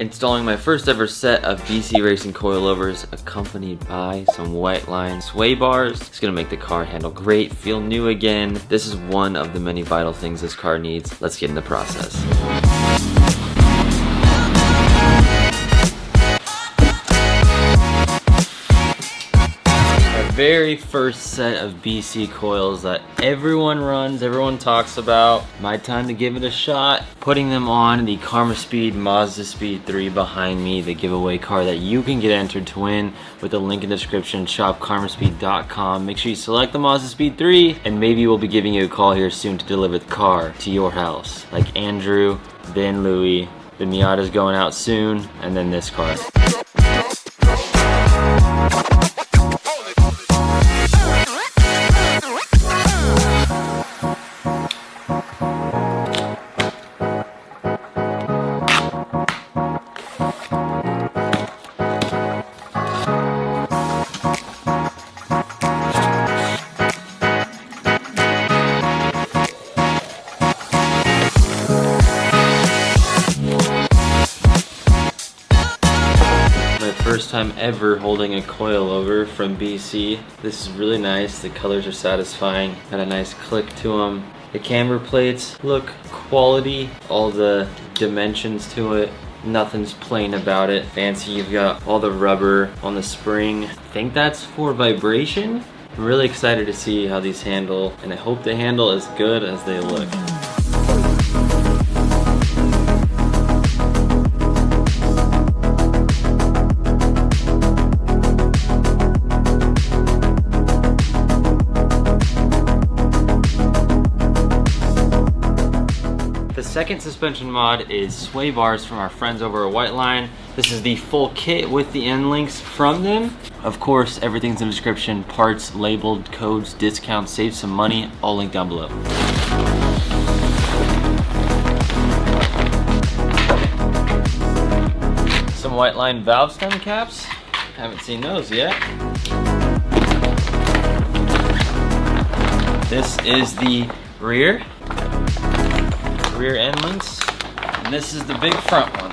Installing my first ever set of BC Racing coilovers, accompanied by some white line sway bars. It's gonna make the car handle great, feel new again. This is one of the many vital things this car needs. Let's get in the process. Very first set of BC coils that everyone runs, everyone talks about. My time to give it a shot. Putting them on the Karma Speed Mazda Speed 3 behind me, the giveaway car that you can get entered to win with the link in the description, shopkarmaspeed.com. Make sure you select the Mazda Speed 3 and maybe we'll be giving you a call here soon to deliver the car to your house. Like Andrew, then Louie, the Miata's going out soon, and then this car. First time ever holding a coilover from BC. This is really nice. The colors are satisfying. Got a nice click to them. The camber plates look quality. All the dimensions to it. Nothing's plain about it. Fancy. You've got all the rubber on the spring. I think that's for vibration. I'm really excited to see how these handle, and I hope they handle as good as they look. The second suspension mod is sway bars from our friends over at White Line. This is the full kit with the end links from them. Of course, everything's in the description. Parts, labeled, codes, discounts, save some money, all linked down below. Some White Line valve stem caps. Haven't seen those yet. This is the rear end links, and this is the big front one.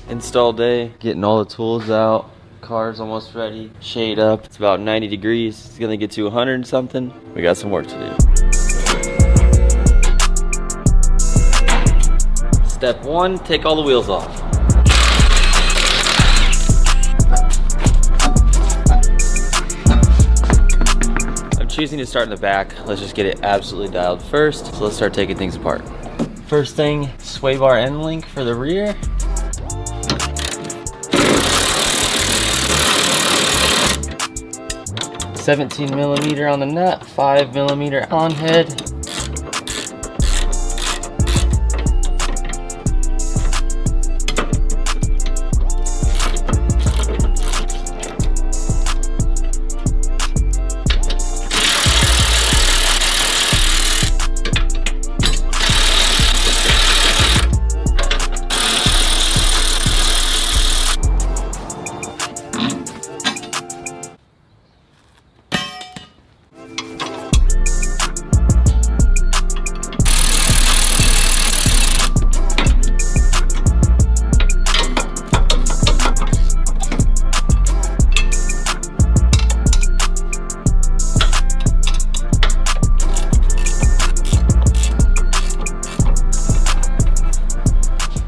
Install day, getting all the tools out. Car's almost ready, shade up. It's about 90 degrees. It's gonna get to 100 and something. We got some work to do. Step one, take all the wheels off. I'm choosing to start in the back. Let's just get it absolutely dialed first. So let's start taking things apart. First thing, sway bar end link for the rear. $17mm on the nut, 5mm on head.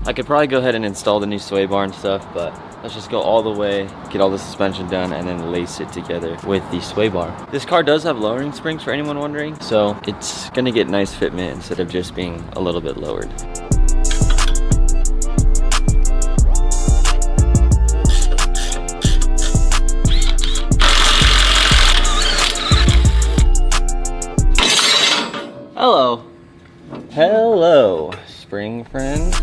I could probably go ahead and install the new sway bar and stuff, but let's just go all the way, get all the suspension done, and then lace it together with the sway bar. This car does have lowering springs for anyone wondering, so it's gonna get nice fitment instead of just being a little bit lowered. Hello. Hello, spring friend.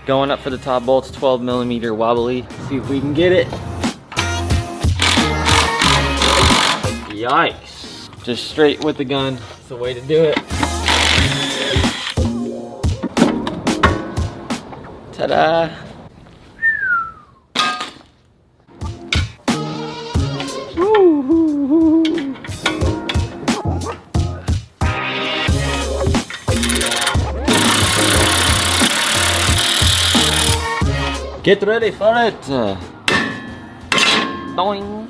Going up for the top bolts, 12mm wobbly. See if we can get it. Yikes. Just straight with the gun. That's the way to do it. Ta-da. Get ready for it. Doing.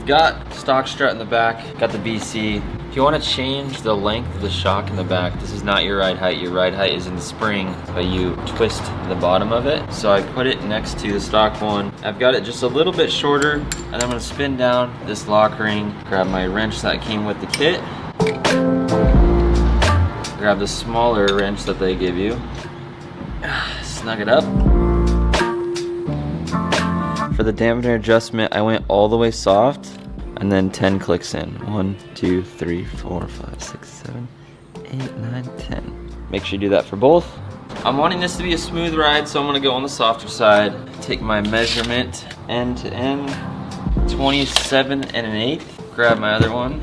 Got stock strut in the back, got the BC. If you want to change the length of the shock in the back, this is not your ride height. Your ride height is in the spring, but you twist the bottom of it. So I put it next to the stock one. I've got it just a little bit shorter, and I'm gonna spin down this lock ring, grab my wrench that came with the kit, grab the smaller wrench that they give you, snug it up. For the dampener adjustment, I went all the way soft, and then 10 clicks in. 1, 2, 3, 4, 5, 6, 7, 8, 9, 10. Make sure you do that for both. I'm wanting this to be a smooth ride, so I'm gonna go on the softer side. Take my measurement end to end, 27 1/8. Grab my other one.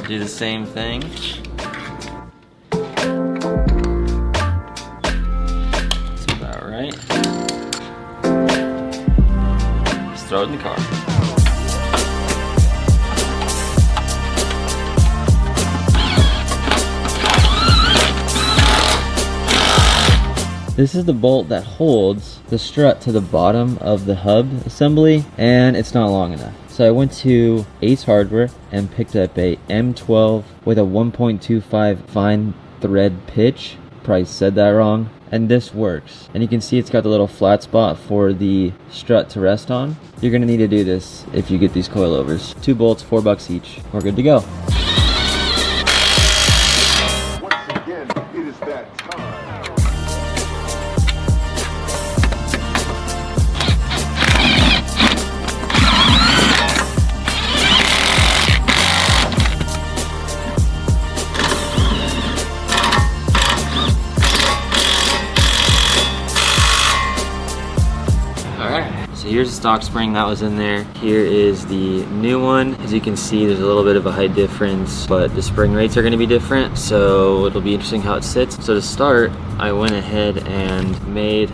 Do the same thing. That's about right. Just throw it in the car. This is the bolt that holds the strut to the bottom of the hub assembly, and it's not long enough. So I went to Ace Hardware and picked up a M12 with a 1.25 fine thread pitch. Probably said that wrong. And this works. And you can see it's got the little flat spot for the strut to rest on. You're gonna need to do this if you get these coilovers. 2 bolts, $4 each. We're good to go. Once again, it is that time. So here's the stock spring that was in there. Here is the new one. As you can see, there's a little bit of a height difference, but the spring rates are gonna be different, so it'll be interesting how it sits. So to start, I went ahead and made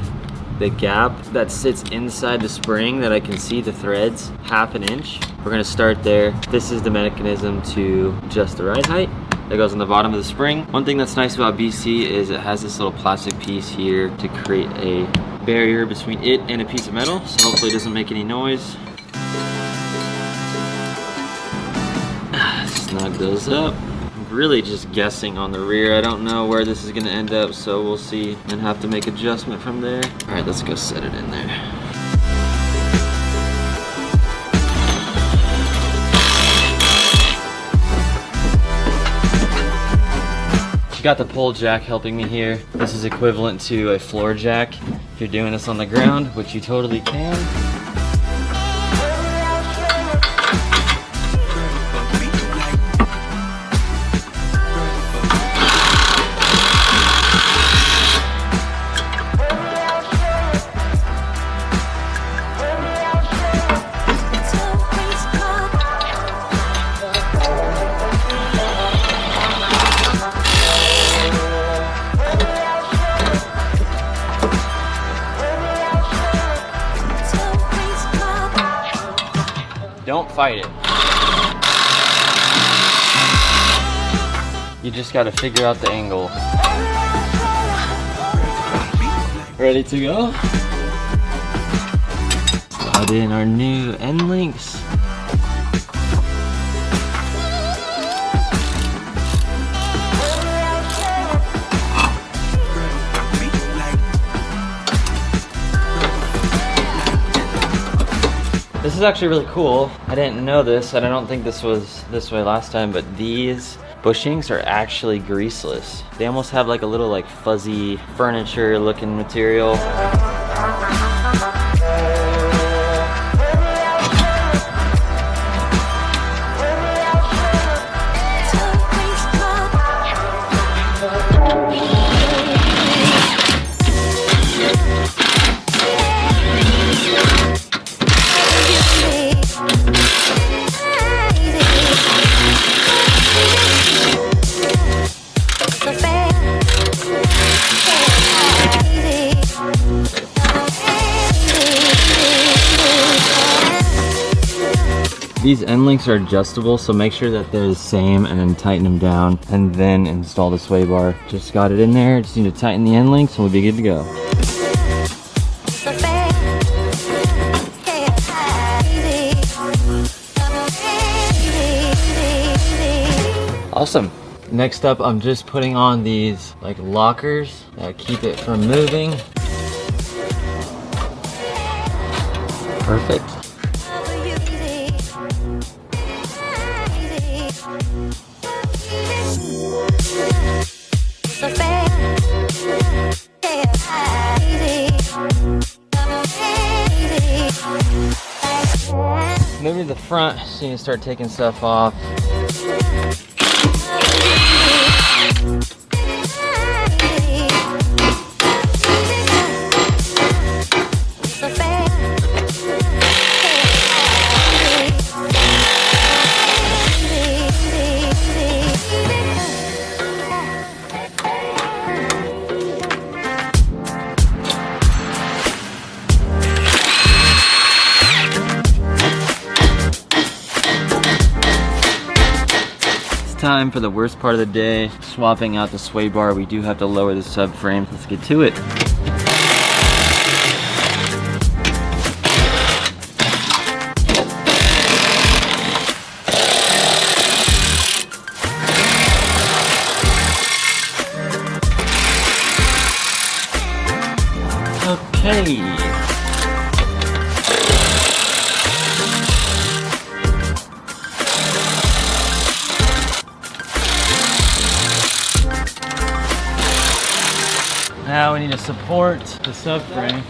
the gap that sits inside the spring that I can see the threads 1/2 inch. We're gonna start there. This is the mechanism to adjust the ride height that goes on the bottom of the spring. One thing that's nice about BC is it has this little plastic piece here to create a barrier between it and a piece of metal, so hopefully it doesn't make any noise. Snug those up. I'm really just guessing on the rear. I don't know where this is gonna end up, so we'll see and have to make adjustment from there. All right, let's go set it in there. Got the pole jack helping me here. This is equivalent to a floor jack if you're doing this on the ground, which you totally can. Don't fight it. You just gotta figure out the angle. Ready to go? Slide in our new end links. This is actually really cool. I didn't know this, and I don't think this was this way last time, but these bushings are actually greaseless. They almost have like a little like fuzzy furniture looking material. These end links are adjustable, so make sure that they're the same and then tighten them down and then install the sway bar. Just got it in there, just need to tighten the end links and we'll be good to go. Awesome. Next up, I'm just putting on these like lockers that keep it from moving. Perfect. Maybe the front, so you can start taking stuff off. Time for the worst part of the day, swapping out the sway bar. We do have to lower the subframe. Let's get to it. Okay. Now we need to support the subframe.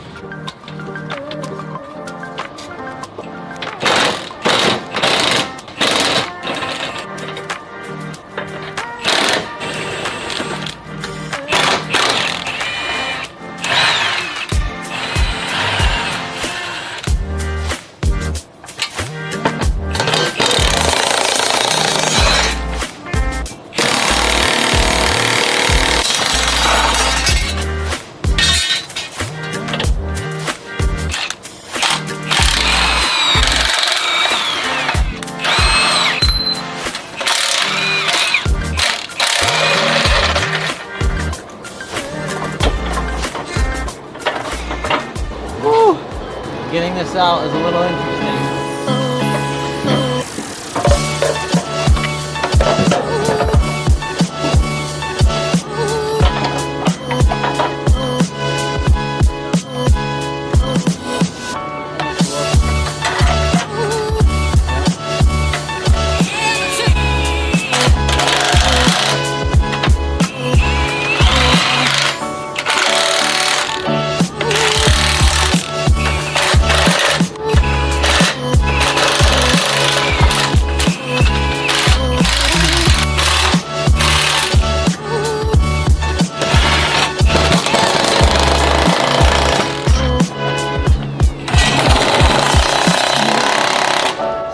Getting this out is a little interesting.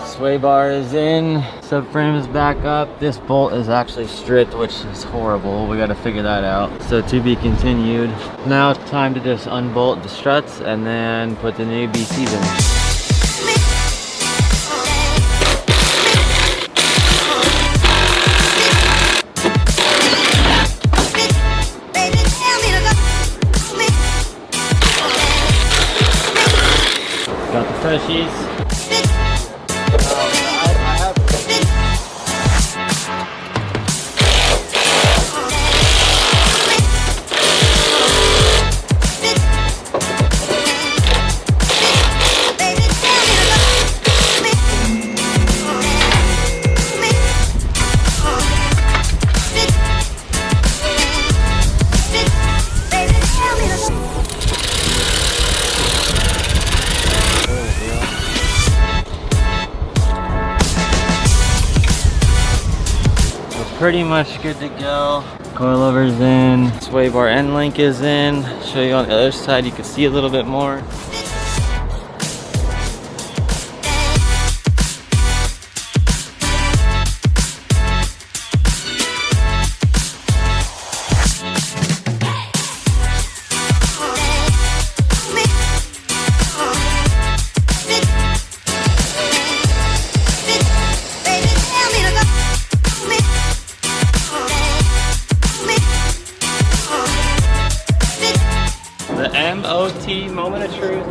Sway bar is in, subframe is back up. This bolt is actually stripped, which is horrible. We got to figure that out. So to be continued. Now it's time to just unbolt the struts and then put the new BCs in. Got the freshies. pretty much good to go. Coilover's in, sway bar end link is in. Show you on the other side, you can see a little bit more. The MOT moment of truth.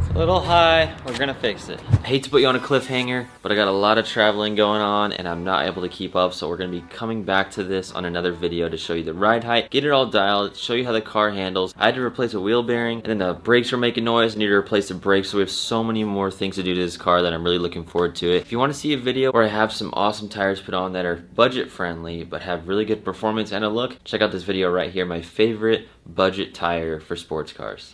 It's a little high, we're gonna fix it. I hate to put you on a cliffhanger, but I got a lot of traveling going on and I'm not able to keep up, so we're gonna be coming back to this on another video to show you the ride height, get it all dialed, show you how the car handles. I had to replace a wheel bearing and then the brakes were making noise, I need to replace the brakes, so we have so many more things to do to this car that I'm really looking forward to it. If you want to see a video where I have some awesome tires put on that are budget friendly but have really good performance and a look, check out this video right here, my favorite budget tire for sports cars.